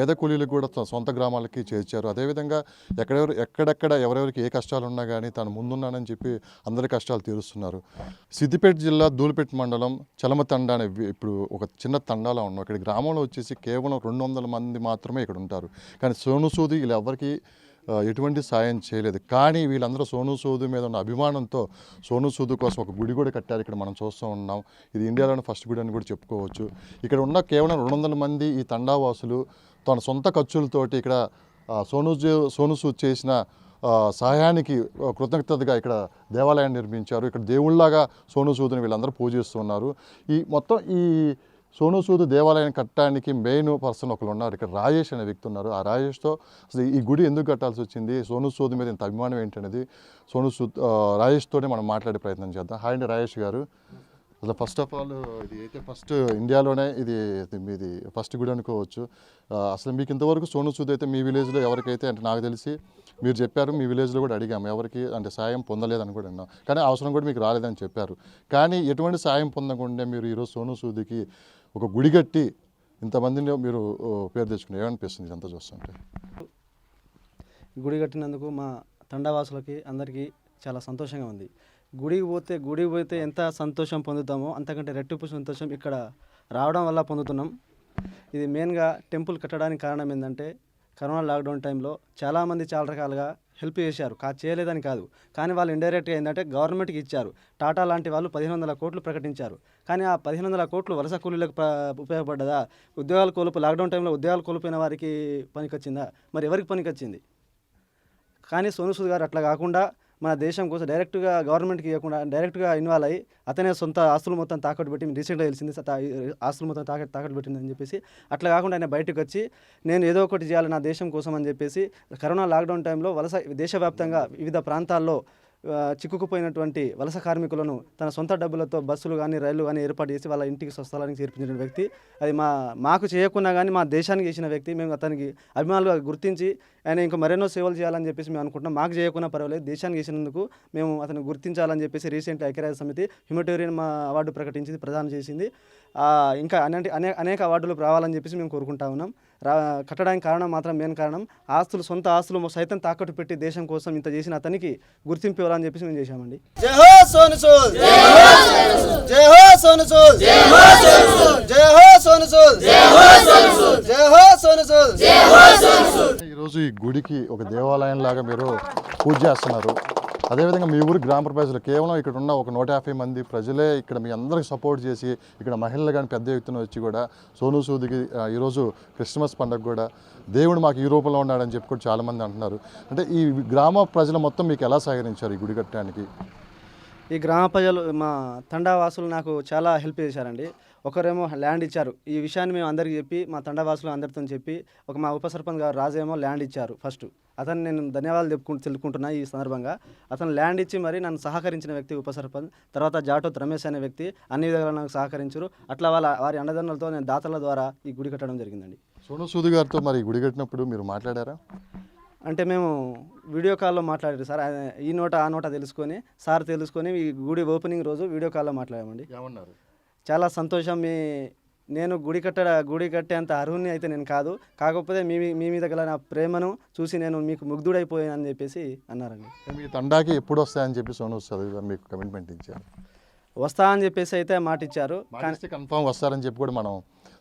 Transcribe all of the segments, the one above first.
పేద కూలీలకు కూడా సొంత గ్రామాలకి చేర్చారు. అదేవిధంగా ఎక్కడెక్కడ ఎవరెవరికి ఏ కష్టాలు ఉన్నా కానీ తాను ముందున్నానని చెప్పి అందరి కష్టాలు తీరుస్తున్నారు. సిద్దిపేట జిల్లా ధూళిపేట మండలం చలమతండ అనే ఇప్పుడు ఒక చిన్న తండాలో ఉన్నాం. ఇక్కడ గ్రామంలో వచ్చేసి కేవలం 200 మంది మాత్రమే ఇక్కడ ఉంటారు. కానీ సోను సూద్ వీళ్ళు ఎవరికి ఎటువంటి సాయం చేయలేదు. కానీ వీళ్ళందరూ సోను సూద్ మీద ఉన్న అభిమానంతో సోను సూద్ కోసం ఒక గుడి కూడా కట్టారు. ఇక్కడ మనం చూస్తూ ఉన్నాం. ఇది ఇండియాలోని ఫస్ట్ గుడి అని కూడా చెప్పుకోవచ్చు. ఇక్కడ ఉన్న కేవలం 200 మంది ఈ తండావాసులు తన సొంత ఖర్చులతోటి ఇక్కడ సోను సూద్ చేసిన సహాయానికి కృతజ్ఞతగా ఇక్కడ దేవాలయాన్ని నిర్మించారు. ఇక్కడ దేవుళ్ళలాగా సోను సూద్ని వీళ్ళందరూ పూజిస్తున్నారు. ఈ సోను సూద్ దేవాలయం కట్టడానికి మెయిన్ పర్సన్ ఒకరు ఉన్నారు. ఇక్కడ రాజేష్ అనే వ్యక్తి ఉన్నారు. ఆ రాజేష్తో అసలు ఈ గుడి ఎందుకు కట్టాల్సి వచ్చింది, సోను సూద్ మీద ఇంత అభిమానం ఏంటనేది రాజేష్తోనే మనం మాట్లాడే ప్రయత్నం చేద్దాం. హాయ్ అండి రాజేష్ గారు. అసలు ఫస్ట్ ఆఫ్ ఆల్ ఇది అయితే ఫస్ట్ ఇండియాలోనే మీది ఫస్ట్ గుడి అనుకోవచ్చు. అసలు మీకు ఇంతవరకు సోను సూద్ అయితే మీ విలేజ్లో ఎవరికైతే అంటే నాకు తెలిసి మీరు చెప్పారు, మీ విలేజ్లో కూడా అడిగాము, ఎవరికి అంటే సాయం పొందలేదని కూడా అన్నాం. కానీ అవసరం కూడా మీకు రాలేదని చెప్పారు. కానీ ఎటువంటి సాయం పొందకుండా మీరు ఈరోజు సోను సూద్కి ఒక గుడి కట్టి ఇంతమందిని మీరు పేరు తెచ్చుకుని ఏమనిపిస్తుంది ఇదంతా చూస్తుంటే? గుడి కట్టినందుకు మా తండావాసులకి అందరికీ చాలా సంతోషంగా ఉంది. గుడికి పోతే ఎంత సంతోషం పొందుతామో అంతకంటే రెట్టింపు సంతోషం ఇక్కడ రావడం వల్ల పొందుతున్నాం. ఇది మెయిన్గా టెంపుల్ కట్టడానికి కారణం ఏంటంటే కరోనా లాక్డౌన్ టైంలో చాలామంది చాలా రకాలుగా హెల్ప్ చేశారు, చేయలేదని కాదు. కానీ వాళ్ళు ఇండైరెక్ట్గా ఏంటంటే గవర్నమెంట్కి ఇచ్చారు. టాటా లాంటి వాళ్ళు 1500 కోట్లు ప్రకటించారు. కానీ ఆ 1500 కోట్లు వలస కూలీలకు ఉపయోగపడ్డదా? లాక్డౌన్ టైంలో ఉద్యోగాలు కోల్పోయిన వారికి పనికొచ్చిందా? మరి ఎవరికి పనికొచ్చింది? కానీ సోను సూద్ గారు అట్లా కాకుండా మన దేశం కోసం డైరెక్ట్గా గవర్నమెంట్కి ఇవ్వకుండా డైరెక్ట్గా ఇన్వాల్వ్ అయ్యి అతనే సొంత ఆస్తులు మొత్తం తాకట్టు పెట్టి రీసెంట్గా తెలిసింది ఆస్తులు మొత్తం తాకట్టు పెట్టిందని చెప్పేసి అట్లా కాకుండా ఆయన బయటకు వచ్చి నేను ఏదో ఒకటి చేయాలి నా దేశం కోసం అని చెప్పేసి కరోనా లాక్డౌన్ టైంలో దేశవ్యాప్తంగా వివిధ ప్రాంతాల్లో చిక్కుకుపోయినటువంటి వలస కార్మికులను తన సొంత డబ్బులతో బస్సులు కానీ రైళ్లు కానీ ఏర్పాటు చేసి వాళ్ళ ఇంటికి స్వస్థలానికి చేర్పించిన వ్యక్తి. అది మాకు చేయకున్నా కానీ మా దేశానికి చేసిన వ్యక్తి. మేము అతనికి అభిమానులుగా గుర్తించి ఆయన ఇంకా మరెన్నో సేవలు చేయాలని చెప్పేసి మేము అనుకుంటున్నాం. మాకు చేయకున్నా పర్వాలేదు, దేశానికి చేసినందుకు మేము అతను గుర్తించాలని చెప్పేసి రీసెంట్లీ ఐక్యరాజ్య సమితి హ్యూమటేరియన్ అవార్డు ప్రకటించింది, ప్రదానం చేసింది. ఇంకా అనేక అవార్డులు రావాలని చెప్పేసి మేము కోరుకుంటా ఉన్నాం. కట్టడానికి కారణం మాత్రం మెయిన్ కారణం సొంత ఆస్తులు సైతం తాకట్టు పెట్టి దేశం కోసం ఇంత చేసిన అతనికి గుర్తింపు ఇవ్వాలని చెప్పేసి మేము చేశామండి. జై హో సోను సూద్, జై హో సోను సూద్, జై హో సోను సూద్, జై హో సోను సూద్, జై హో సోను సూద్, జై హో సోను సూద్. ఈరోజు ఈ గుడికి ఒక దేవాలయం లాగా మీరు పూజ చేస్తున్నారు. అదేవిధంగా మీ ఊరి గ్రామ ప్రజలు కేవలం ఇక్కడ ఉన్న ఒక 150 మంది ప్రజలే ఇక్కడ మీ అందరికి సపోర్ట్ చేసి ఇక్కడ మహిళలు కానీ పెద్ద ఎత్తున వచ్చి కూడా సోను సూద్కి ఈరోజు క్రిస్మస్ పండుగ కూడా దేవుడు మాకు ఈ రూపంలో ఉన్నాడని చెప్పి కూడా చాలామంది అంటున్నారు. అంటే ఈ గ్రామ ప్రజలు మొత్తం మీకు ఎలా సహకరించారు ఈ గుడి కట్టడానికి? ఈ గ్రామ ప్రజలు మా తండావాసులు నాకు చాలా హెల్ప్ చేశారండి. ఒకరేమో ల్యాండ్ ఇచ్చారు. ఈ విషయాన్ని మేము అందరికీ చెప్పి మా తండావాసులు అందరితో చెప్పి మా ఉప సర్పంచ్ గారు రాజేమో ల్యాండ్ ఇచ్చారు. ఫస్ట్ అతను నేను ధన్యవాదాలు తెలుపుకుంటున్నా ఈ సందర్భంగా. అతను ల్యాండ్ ఇచ్చి మరి నన్ను సహకరించిన వ్యక్తి ఉప సర్పంచ్. తర్వాత జాటోత్ రమేష్ అనే వ్యక్తి అన్ని విధాలుగా నాకు సహకరించారు. అట్లా వారి అండదండలతో నేను దాతల ద్వారా ఈ గుడి కట్టడం జరిగిందండి. సోను సూద్ గారితో మరి గుడి కట్టినప్పుడు మీరు మాట్లాడారా? అంటే మేము వీడియో కాల్లో మాట్లాడారు సార్. ఈ నోట ఆ నోట తెలుసుకొని ఈ గుడి ఓపెనింగ్ రోజు వీడియో కాల్లో మాట్లాడామండి. ఏమన్నారు? చాలా సంతోషం. నేను గుడి కట్టేంత అర్హుని అయితే నేను కాదు, కాకపోతే మీ మీద గల నా ప్రేమను చూసి నేను మీకు ముగ్ధుడైపోయానని చెప్పేసి అన్నారండి. మీ తండాకి ఎప్పుడు వస్తాయని చెప్పి సోను సూద్ గారు మీకు కమిట్మెంట్ ఇచ్చారు? వస్తా అని చెప్పేసి అయితే మాట ఇచ్చారు. కానీ కన్ఫామ్ వస్తారని చెప్పి కూడా మనం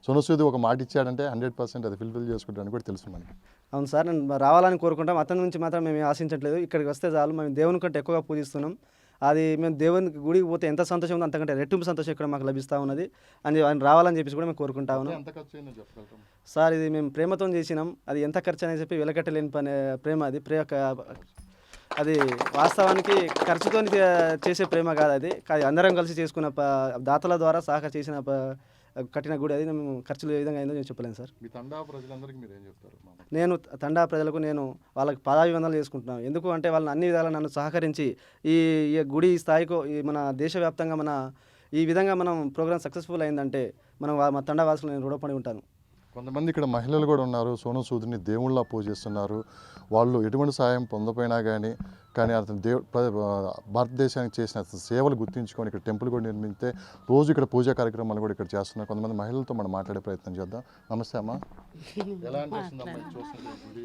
సోను సూద్ ఒక మాట ఇచ్చాడంటే 100% అది ఫుల్ఫిల్ చేసుకుంటారని కూడా తెలుసు మనకి. అవును సార్, నేను రావాలని కోరుకుంటాం. అతని నుంచి మాత్రం మేము ఆశించట్లేదు. ఇక్కడికి వస్తే చాలు. మేము దేవుని కంటే ఎక్కువగా పూజిస్తున్నాం. అది మేము దేవునికి గుడికి పోతే ఎంత సంతోషం ఉందో అంతకంటే రెట్టింపు సంతోషం ఇక్కడ మాకు లభిస్తూ ఉన్నది. ఆయన రావాలని చెప్పేసి కూడా మేము కోరుకుంటా ఉన్నాం. సార్ ఇది మేము ప్రేమతో చేసినాం. అది ఎంత ఖర్చు అనేది చెప్పి వెలకట్టలేని ప్రేమ. అది వాస్తవానికి ఖర్చుతో చేసే ప్రేమ కాదు. అది అందరం కలిసి చేసుకున్న దాతల ద్వారా చేసిన కట్టిన గుడి. అది మేము ఖర్చులు ఏ విధంగా అయిందో నేను చెప్పలేను సార్. నేను తండా ప్రజలకు వాళ్ళకి పాదాభివందనలు చేసుకుంటున్నాను. ఎందుకు అంటే వాళ్ళని అన్ని విధాలా నన్ను సహకరించి ఈ గుడి స్థాయికి మన దేశవ్యాప్తంగా ఈ విధంగా మనం ప్రోగ్రామ్ సక్సెస్ఫుల్ అయిందంటే మా తండా వాసులు నేను రుణపడి ఉంటాను. కొంతమంది ఇక్కడ మహిళలు కూడా ఉన్నారు, సోను సూద్ని దేవుళ్ళ పూజిస్తున్నారు. వాళ్ళు ఎటువంటి సాయం పొందపోయినా కానీ అతను భారతదేశానికి చేసిన సేవలు గుర్తించుకొని ఇక్కడ టెంపుల్ కూడా నిర్మిస్తే రోజు ఇక్కడ పూజా కార్యక్రమాలు కూడా ఇక్కడ చేస్తున్నారు. కొంతమంది మహిళలతో మనం మాట్లాడే ప్రయత్నం చేద్దాం. నమస్తే అమ్మా. ఎలా అనిపిస్తుందమ్మా ఇది చూస్తుంటే గుడి?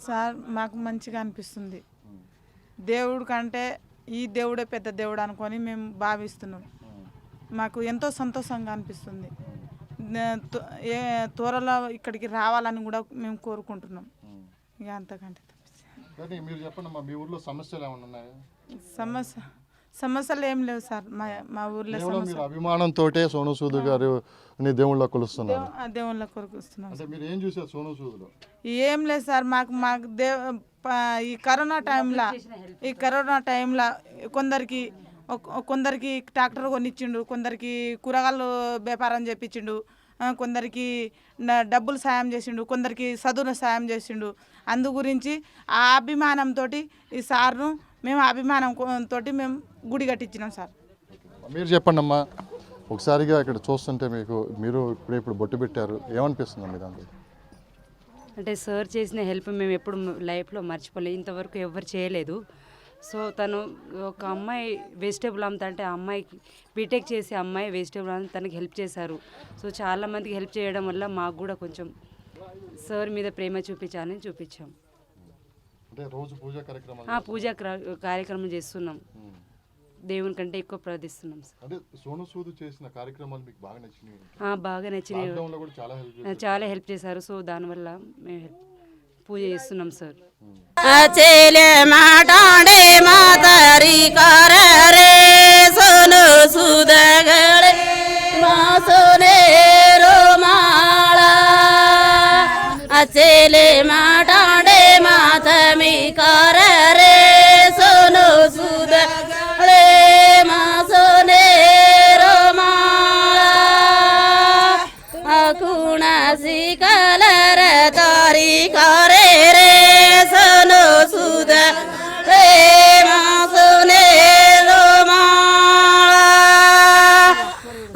సార్ మాకు మంచిగా అనిపిస్తుంది. దేవుడు కంటే ఈ దేవుడే పెద్ద దేవుడు అనుకొని మేము భావిస్తున్నాం. మాకు ఎంతో సంతోషంగా అనిపిస్తుంది. త్వరలో ఇక్కడికి రావాలని కూడా మేము కోరుకుంటున్నాం. ఇక అంతకంటే కానీ మీరు చెప్పండి అమ్మా, మీ ఊర్లో సమస్యలు ఏమైనా ఉన్నాయా? సమస్యలు ఏం లేవు సార్. మా ఊర్లో మీరు అభిమానంతో సోను సూద్ గారు దేవుళ్ళ కొలుస్తున్నారు. దేవుళ్ళ కొలుస్తున్నాం. అంటే మీరు ఏం చూసారు సోను సూద్లో? ఏం లేదు సార్. మాకు ఈ కరోనా టైంలో కొందరికి ట్రాక్టర్ కొనిచ్చిండు, కొందరికి కూరగాయలు వ్యాపారం చేపించిండు, కొందరికి డబ్బులు సాయం చేసిండు, కొందరికి చదువును సాయం చేసిండు. అందు గురించి ఆ అభిమానంతో ఈ సార్ను మేము అభిమానంతో మేము గుడి కట్టించినాం సార్. మీరు చెప్పండి అమ్మా, ఒకసారిగా ఇక్కడ చూస్తుంటే మీరు ఇప్పుడు బొట్టు పెట్టారు, ఏమనిపిస్తుంది మీ దాంట్లో? అంటే సార్ చేసిన హెల్ప్ మేము ఎప్పుడు లైఫ్లో మర్చిపోలేదు, ఇంతవరకు ఎవరు చేయలేదు. సో తను ఒక అమ్మాయి వెజిటేబుల్ అమ్ముతా అంటే ఆ అమ్మాయికి బీటెక్ చేసే అమ్మాయి వెజిటేబుల్ అమ్మి తనకి హెల్ప్ చేశారు. సో చాలామందికి హెల్ప్ చేయడం వల్ల మాకు కూడా కొంచెం సార్ మీద ప్రేమ చూపించాం. పూజా కార్యక్రమం చేస్తున్నాం, దేవుని కంటే ఎక్కువ ప్రార్థిస్తున్నాం సార్. బాగా నచ్చినాయి, చాలా హెల్ప్ చేశారు. సో దానివల్ల మేము పూజ చేస్తున్నాం సార్. అచేలే మాటాడే మాతరి కరే సోను సుదగళే మాసోనే రోమాళ అచేలే మాటాడే మాతమి కరే సోను సుదగళే మాసోనే రోమాళ అకుణ సికలర తారి కరే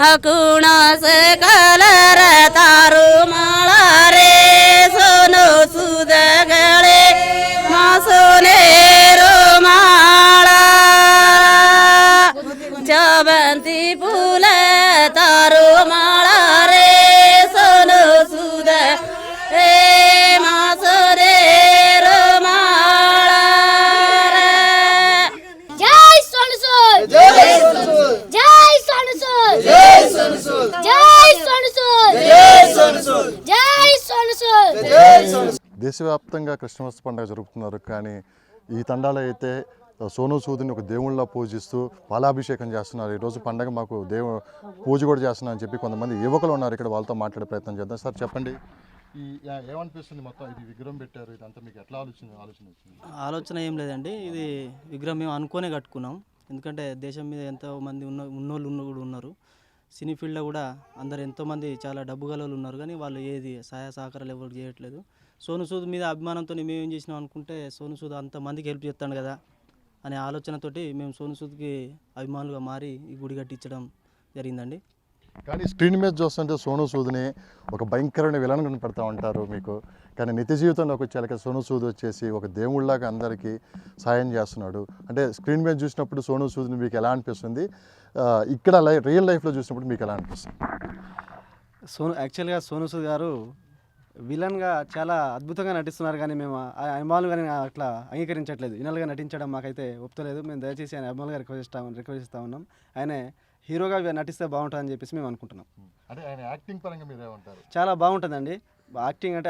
ಅಕುಣ ಸಕಲರ ತಾರು ಮಾಳರೆ ಸೋನು ಸುದಗಳೇ ಮಾಸೋನೆ ರೋಮಾಳ ಚವಂತಿ ಪೂಲ ತಾರು ಮಾಳರೆ ಸೋನು ಸುದ ಮಾಸೋನೆ ರೋಮಾಳ. ಜೈ ಸೋನು ಸೂದ್, ಜೈ ಸೋನು ಸೂದ್, ಜೈ ಸೋನು ಸೂದ್, ಜೈ ಸೋನು ಸೂದ್, జై సోను సూద్, జై సోను సూద్, జై సోను సూద్, జై సోను సూద్. దేశవ్యాప్తంగా క్రిస్మస్ పండుగ జరుపుతున్నారు, కానీ ఈ తండాలో అయితే సోను సూద్ని ఒక దేవుళ్ళ పూజిస్తూ పాలాభిషేకం చేస్తున్నారు. ఈరోజు పండగ మాకు పూజ కూడా చేస్తున్నారు అని చెప్పి కొంతమంది యువకులు ఉన్నారు ఇక్కడ, వాళ్ళతో మాట్లాడే ప్రయత్నం చేద్దాం. సార్ చెప్పండి, ఏమనిపిస్తుంది? మొత్తం ఇది విగ్రహం పెట్టారు, ఇదంతా మీకు ఎట్లా ఆలోచన వచ్చింది? ఆలోచన ఏం లేదండి, ఇది విగ్రహం మేము అనుకోనే కట్టుకున్నాం. ఎందుకంటే దేశం మీద ఎంతో మంది ఉన్నోళ్ళు కూడా ఉన్నారు. సినీ ఫీల్డ్లో కూడా అందరు ఎంతోమంది చాలా డబ్బు గలవాళ్ళు ఉన్నారు, కానీ వాళ్ళు ఏది సహాయ సహకారాలు ఎవరు చేయట్లేదు. సోను సూద్ మీద అభిమానంతో మేము ఏం చేసినాం అనుకుంటే, సోను సూద్ అంతమందికి హెల్ప్ చేస్తాడు కదా అనే ఆలోచనతోటి మేము సోను సూద్కి అభిమానులుగా మారి ఈ గుడి కట్టించడం జరిగిందండి. కానీ స్క్రీన్ మీద చూస్తుంటే సోను సూద్ని ఒక భయంకరమైన విలన్ కనపడతా ఉంటారు మీకు, కానీ నిత్య జీవితంలోకి వచ్చాక సోను సూద్ వచ్చేసి ఒక దేవుళ్ళలాగా అందరికీ సాయం చేస్తున్నాడు. అంటే స్క్రీన్ మీద చూసినప్పుడు సోను సూద్ని మీకు ఎలా అనిపిస్తుంది, ఇక్కడ రియల్ లైఫ్లో చూసినప్పుడు మీకు ఎలా అనిపిస్తుంది? యాక్చువల్గా సోను సూద్ గారు విలన్గా చాలా అద్భుతంగా నటిస్తున్నారు, కానీ మేము అభిమానులు కానీ అట్లా అంగీకరించట్లేదు. వినల్గా నటించడం మాకైతే ఒప్పుతలేదు. మేము దయచేసి ఆయన అభిమానులుగా రిక్వెస్ట్ ఇస్తా ఉన్నాం. ఆయన హీరోగా నటిస్తే బాగుంటుందని చెప్పేసి మేము అనుకుంటున్నాం. అంటే ఆయన యాక్టింగ్ పరంగా మీరు ఏమంటారు? చాలా బాగుంటుందండి. యాక్టింగ్ అంటే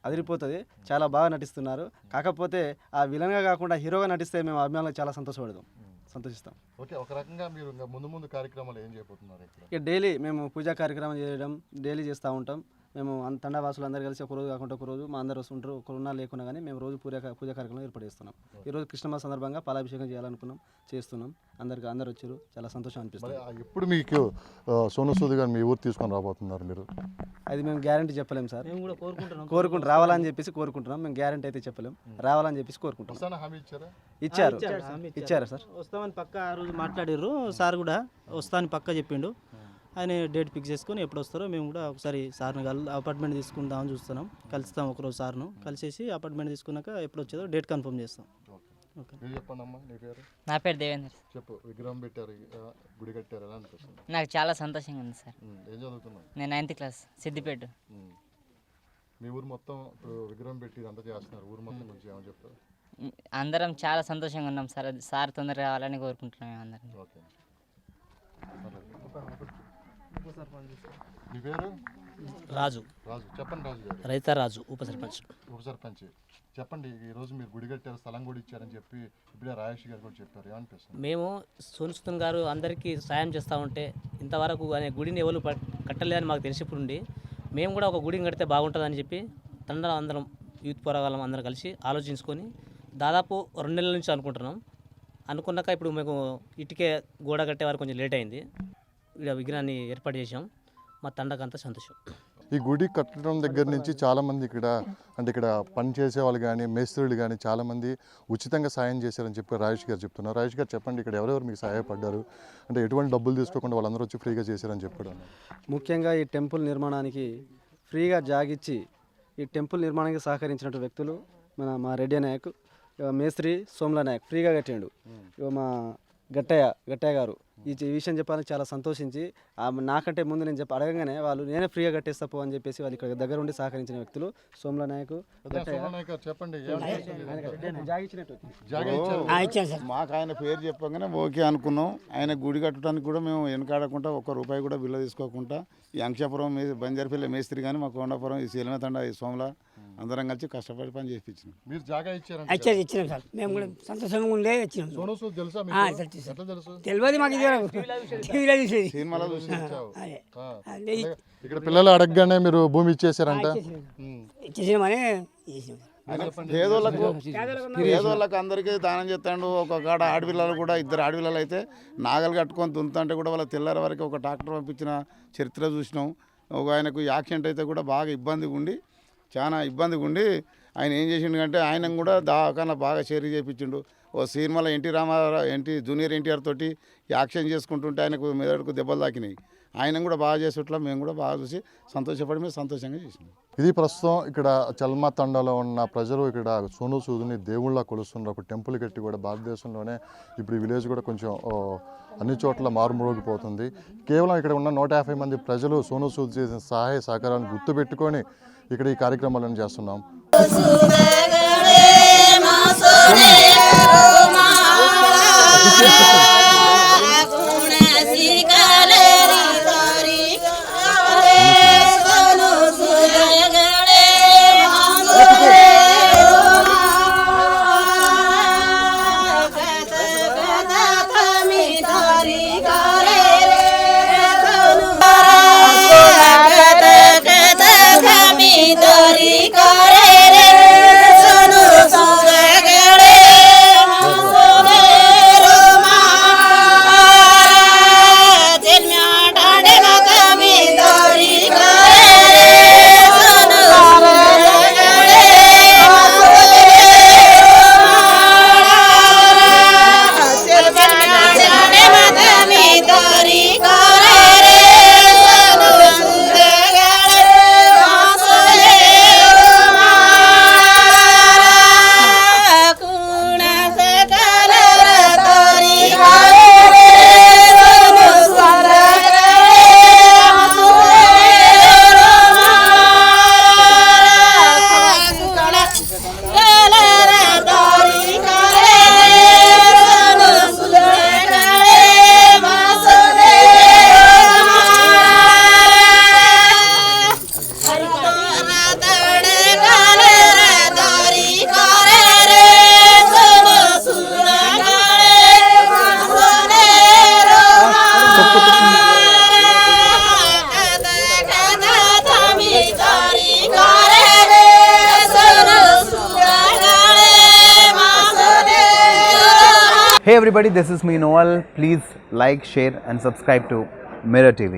అదిరిపోతుంది, చాలా బాగా నటిస్తున్నారు. కాకపోతే ఆ విలన్గా కాకుండా హీరోగా నటిస్తే మేము అభిమానులకు చాలా సంతోషిస్తాం. ఓకే, ఒక రకంగా మీరు ముందు కార్యక్రమాలు ఏం చేయబోతున్నారు? ఇక డైలీ మేము పూజా కార్యక్రమం చేయడం డైలీ చేస్తూ ఉంటాం. మేము తండావాసులు అందరూ కలిసి ఒక రోజు కాకుండా ఒక రోజు మా అందరూ వస్తుంటారు, ఒకరున్నా లేకున్నా కానీ మేము రోజు పూజా కార్యక్రమం ఏర్పాటు చేస్తున్నాం. ఈరోజు క్రిస్మస్ సందర్భంగా పాలాభిషేకం చేస్తున్నాం. అందరు వచ్చారు, చాలా సంతోషం అనిపిస్తుంది. ఇప్పుడు మీకు సోను సూద్ గారు మీ ఊరు తీసుకొని రాబోతున్నారు మీరు? అది మేము గ్యారంటీ చెప్పలేము సార్. మేము కూడా కోరుకుంటున్నాం రావాలని చెప్పేసి కోరుకుంటున్నాం. మేము గ్యారంటీ అయితే చెప్పలేము, రావాలని చెప్పేసి కోరుకుంటున్నాం. ఇచ్చారు సార్. వస్తామని పక్క ఆ రోజు మాట్లాడారు సార్, కూడా వస్తామని పక్క చెప్పిండు. ఆయన డేట్ ఫిక్స్ చేసుకొని ఎప్పుడు వస్తారో మేము కూడా ఒకసారి సార్ని అపార్ట్మెంట్ తీసుకుందామని చూస్తున్నాం. కలుస్తాం ఒకరోజు సార్ను కలిసేసి అపార్ట్మెంట్ తీసుకున్నాక ఎప్పుడు వచ్చేదో డేట్ కన్ఫర్మ్ చేస్తాం. ఓకే. మీరు చెప్పండి అమ్మా, నీ పేరు నా పేరు దేవేంద్ర. చెప్పు. విగ్రహం పెట్టారు, గుడి కట్టారు, ఎలా అనిపిస్తుంది? నాకు చాలా సంతోషంగా ఉంది సార్. ఏం చదువుతున్నావు? నేను 9th క్లాస్ సిద్దిపేట. మీ ఊరు మొత్తం ఇప్పుడు విగ్రహం పెట్టి ఇదంతా చేస్తున్నారు, ఊరు మొత్తం గురించి ఏమని చెప్తారు? అందరం చాలా సంతోషంగా ఉన్నాం సార్. సార్ తొందరగా రావాలని కోరుకుంటున్నాం మేము అందరం. ఓకే. మీ పేరు? రాజు. రాజు. చెప్పండి రాజు గారు. రైతారాజు ఉప సర్పంచ్. ఉప సర్పంచ్ చెప్పండి. ఈరోజు మీరు గుడి కట్టారు, స్థలం కూడా ఇచ్చారని చెప్పి ఇప్పుడే రాజేష్ గారు కూడా చెప్పారు, ఏమనిపిస్తుంది? మేము సోనుసుతన్ గారు అందరికీ సాయం చేస్తూ ఉంటే ఇంతవరకు అనే గుడిని ఎవరు కట్టలేదని మాకు తెలిసినప్పుడు మేము కూడా ఒక గుడిని కడితే బాగుంటుందని చెప్పి తండ్రి అందరం యూత్ పోరాగాలం అందరం కలిసి ఆలోచించుకొని దాదాపు 2 నెలల నుంచి అనుకున్నాక ఇప్పుడు మేము ఇటుకే గోడ కట్టే వారు కొంచెం లేట్ అయింది. ఇక్కడ విగ్రహాన్ని ఏర్పాటు చేసాం. మా తండకు అంతా సంతోషం. ఈ గుడి కట్టడం దగ్గర నుంచి చాలామంది ఇక్కడ పని చేసే వాళ్ళు కానీ మేస్త్రులు కానీ చాలామంది ఉచితంగా సాయం చేశారని చెప్పి రాజేష్ గారు చెప్తున్నారు. రాజేష్ గారు చెప్పండి, ఇక్కడ ఎవరెవరు మీకు సహాయపడ్డారు, అంటే ఎటువంటి డబ్బులు తీసుకోకుండా వాళ్ళందరూ వచ్చి ఫ్రీగా చేశారని చెప్పాడు. ముఖ్యంగా ఈ టెంపుల్ నిర్మాణానికి ఫ్రీగా జాగిచ్చి ఈ టెంపుల్ నిర్మాణానికి సహకరించినటువంటి వ్యక్తులు మా రెడ్డి నాయక్, మేస్త్రి సోమ్లా నాయక్ ఫ్రీగా కట్టిండు. మా గట్టయ్య గారు ఈ విషయం చెప్పాలని చాలా సంతోషించి నాకంటే ముందు నేను అడగగానే వాళ్ళు నేనే ఫ్రీగా కట్టేస్తా పో అని చెప్పేసి వాళ్ళు ఇక్కడ దగ్గర ఉండి సహకరించిన వ్యక్తులు సోమ్లా నాయక్. మాకు ఆయన పేరు చెప్పగానే ఓకే అనుకున్నాం. ఆయన గుడి కట్టడానికి కూడా మేము వెనకాడకుండా ₹1 కూడా బిల్లు తీసుకోకుండా ఈ అంక్షపురం బంజారపల్లి మేస్త్రి కానీ మా కొండాపురం ఈ సీలమతండ ఈ సోమల అందరం కలిసి కష్టపడి పని చేయించినాం. మీరు జాగా ఇచ్చారు? ఇచ్చినాం సార్. మేము కూడా సంతోషంగా ఉండే ఇచ్చినాం. తెలుసా? తెలియదు మాకు, సినిమాలో చూసి ఇక్కడ పిల్లలు అడగగానే మీరు భూమి ఇచ్చేసారంట. ఇచ్చేసామని పేదోళ్ళకి అందరికీ దానం చేస్తాడు. ఒక కాడ ఆడపిల్లలు కూడా 2 ఆడపిల్లలు అయితే నాగలు కట్టుకొని దున్నుతుంటే కూడా వాళ్ళ తెల్లారి వరకు ఒక ట్రాక్టర్ పంపించిన చరిత్ర చూసినాం. ఒక ఆయనకు యాక్సిడెంట్ అయితే కూడా బాగా చాలా ఇబ్బందిగా ఉండి ఆయన ఏం చేసిండు అంటే ఆయన కూడా దాకన్నా బాగా షేర్ చేయించిండు. ఓ సినిమాలో జూనియర్ ఎన్టీఆర్ తోటి యాక్షన్ చేసుకుంటుంటే ఆయనకు మెదడుకు దెబ్బలు తాకినాయి. ఆయన కూడా బాగా చేసేట్లా మేము కూడా బాగా చూసి సంతోషపడి మేము సంతోషంగా చేసినాం. ఇది ప్రస్తుతం ఇక్కడ చల్మా తండాలో ఉన్న ప్రజలు ఇక్కడ సోను సూదుని దేవుళ్ళ కొలుస్తున్నారు. ఒక టెంపుల్ కట్టి కూడా భారతదేశంలోనే ఇప్పుడు ఈ విలేజ్ కూడా కొంచెం అన్ని చోట్ల మారుమోగిపోతుంది. కేవలం ఇక్కడ ఉన్న 150 మంది ప్రజలు సోను సూద్ చేసిన సహాయ సహకారాన్ని గుర్తుపెట్టుకొని ఇక్కడ ఈ కార్యక్రమాలను చేస్తున్నాం. Hey everybody, this is me Noel. Please like, share and subscribe to Mirror TV.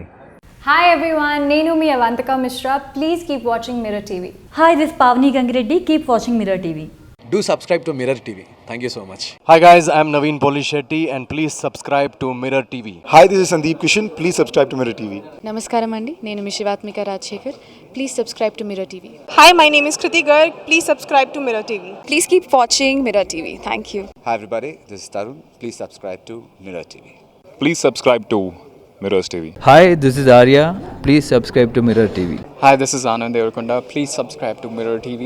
Hi everyone, Nenu mi Avantika Mishra. Please keep watching Mirror TV. Hi, this is Pavni Gangireddy. Keep watching Mirror TV. Do subscribe to Mirror TV. Thank you so much. Hi guys, I'm Naveen Polishetty and please subscribe to Mirror TV. Hi, this is Sandeep Kishan. Please subscribe to Mirror TV. నమస్కారం అండి, నేను మీ Shivathmika Rajasekhar. Please subscribe to mirror TV. Hi, my name is Kriti Garg. Please subscribe to Mirror TV. Please keep watching mirror TV. Thank you. Hi everybody, this is Tarun. Please subscribe to Mirror TV. Please subscribe to Mirrors TV. Hi, this is Arya. Please subscribe to Mirror TV. Hi, this is Anand Devarakonda. Please subscribe to Mirror TV.